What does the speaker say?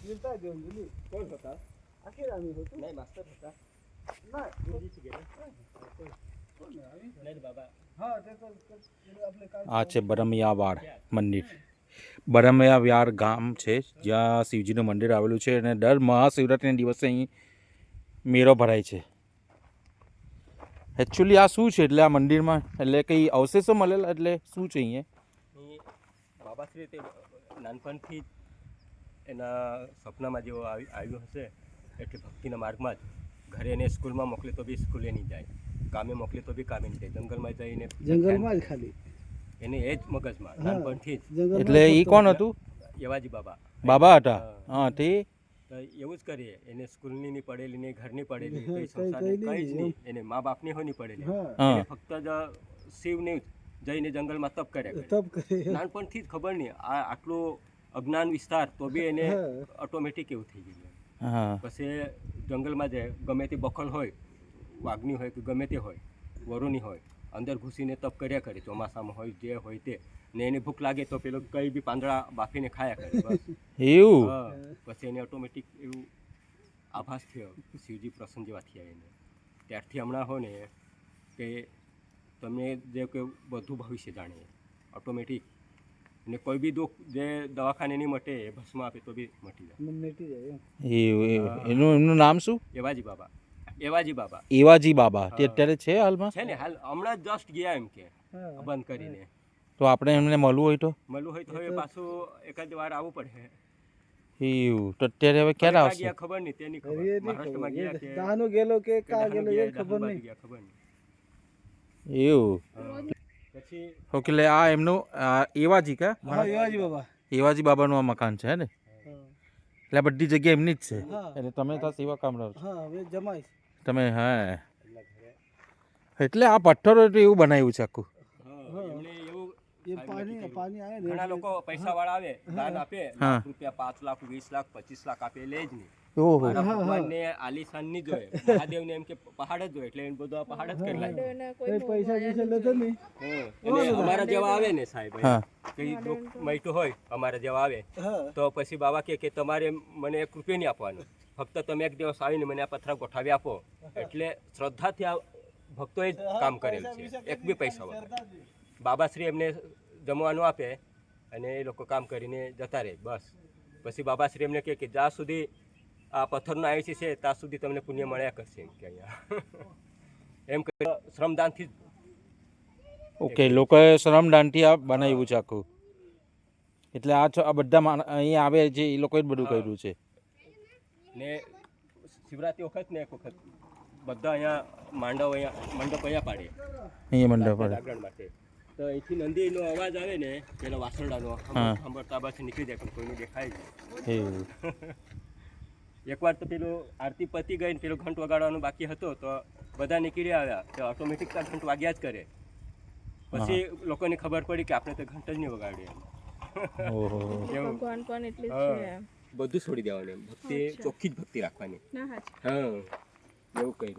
गिरता देऊन दिली कोण होता अखेर आम्ही होतो नाही मास्तर होता नाही बाबा હા તે તો આપણે આ છે બરમિયાવાડ મંદિર. બરમિયાવાડ ગામ છે જ્યાં શિવજીનું મંદિર આવેલું છે અને દર મહાશિવરાત્રિના દિવસે અહીં મેળો ભરાય છે. એકચ્યુઅલી આ શું છે એટલે આ મંદિરમાં એટલે કંઈ અવશેષો મળેલા એટલે શું છે અહીંયા? બાબાશ્રી તે નાનપણથી એના સપનામાં જેવો આવ્યું હશે એટલે ભક્તિના માર્ગમાં જ ઘરે એને સ્કૂલમાં મોકલે તો બી સ્કૂલે નહીં જાય, કામે મોકલે તો બી કામે નહીં જાય, જંગલમાં જઈને જંગલમાં જ ખાલી એને એ જ મગજમાં નાનપણથી જ. એટલે એ કોણ હતું? એવાજી બાબા બાબા હતા. હા તે તો એવું જ કરીએ, એને સ્કૂલની નહીં પડેલી નહીં ઘરની પડેલી કંઈ સંસારની કંઈ જ નહીં, એને મા બાપની હોય નહીં પડેલી, એને ફક્ત જ શિવને જઈને જંગલમાં તપ કર્યા કરે. નાનપણથી જ ખબર નહીં આ આટલું અજ્ઞાન વિસ્તાર તો બી એને ઓટોમેટિક એવું થઈ ગયું. પછી જંગલમાં જાય, ગમે તે બખલ હોય, વાઘની હોય કે ગમે તે હોય, વરુની હોય, અંદર ઘૂસીને તપ કર્યા કરે, ચોમાસામાં હોય જે હોય તે, ને એને ભૂખ લાગે તો પેલો કંઈ બી પાંદડા બાફીને ખાયા કરે બસ એવું. પછી એને ઓટોમેટિક એવું આભાસ થયો, શિવજી પ્રસન્ન જેવા થયા એને. ત્યારથી હમણાં હોય ને કે તમને જે કે બધું ભવિષ્ય જાણે ઓટોમેટિક, ને કોઈ બી દુઃખ જે દવાખાને નહીં મટે એ ભસ્મ આપે તો બી મટી જાય. એનું નામ શું? એવાજી બાબા. એવાજી બાબા. એવાજી બાબા તે અત્યારે છે હાલમાં? છે ને હાલ, હમણાં જસ્ટ ગયા એમ કે બંધ કરીને. તો આપણે એમને મળવું હોય તો હવે પાછું એકાદ વાર આવવું પડે. એવું તો અત્યારે હવે ક્યારે આવશે ખબર નહીં, તેની ખબર. મહારાષ્ટ્રમાં ગયા કે દાનો ગેલો કે કા ગેલો એ ખબર નહીં. એવું. પછી ઓકે એટલે આ એમનું એવાજી કા? હા એવાજી બાબા. એવાજી બાબાનું આ મકાન છે ને? એટલે આ બધી જગ્યા એમની જ છે. એટલે તમે તો સેવા કામ રહો છો? હા હવે જમાઈ તમે હા એટલે આ પથ્થરો એવું બનાવ્યું છે આખું. એ પાણી આવે ને ઘણા લોકો પૈસા વાળા આવે, દાન આપે, લાખ રૂપિયા, 5 લાખ, 20 લાખ, 25 લાખ આપે, લે જ નહીં. ભગવાનને આલીશાન નહીં જોઈએ, મહાદેવને એમ કે પહાડ જ જોઈએ, એટલે એને બધું આ પહાડ જ કરી લાગે. પૈસા પૈસા લેતો નહીં. અને અમારા જેવા આવે ને સાહેબ, કઈ દુઃખ મટ્યું હોય અમારા જેવા આવે તો પછી બાબા કે તમારે મને 1 રૂપિયો નહીં આપવાનો, ફક્ત તમે એક દિવસ આવીને મને આ પથરા ગોઠાવી આપો. એટલે શ્રદ્ધાથી આ ભક્તોએ જ કામ કરેલ છે, એક બી પૈસા વગર. બાબાશ્રી એમને જમવાનું આપે અને એ લોકો કામ કરીને જતા રહે બસ. પછી બાબાશ્રી એમને કહે કે જ્યાં સુધી આ પથ્થરનો આયુષ્ય છે ત્યાં સુધી તમને પુણ્ય મળ્યા કરશે કે અહીંયા એમ કે શ્રમદાનથી. ઓકે, લોકોએ શ્રમદાનથી આ બનાવ્યું છે આખું. એટલે આ બધા અહીંયા આવે છે એ લોકોએ જ બધું કર્યું છે. ને શિવરાત્રી વખત ને એક વખત બધા અહીંયા મંડપ અહીંયા પાડે, અહીંયા મંડપ પાડે જાગરણ માટે. તો અહીંથી નંદીનો અવાજ આવે ને પેલો વાસરડાનો સાંભળતા બસ નીકળી જાય, પણ કોઈને દેખાય જ. એકવાર તો પેલું આરતી પતી ગઈ ને પેલો ઘંટ વગાડવાનો બાકી હતો તો બધા નીકળી આવ્યા તો ઓટોમેટિક ઘંટ વાગ્યા જ કરે. પછી લોકોને ખબર પડી કે આપણે તો ઘંટ જ નહીં વગાડીએ. ભગવાન પણ એટલે બધું છોડી દેવાનું, ભક્તિ ચોખ્ખી જ ભક્તિ રાખવાની. હા એવું કહી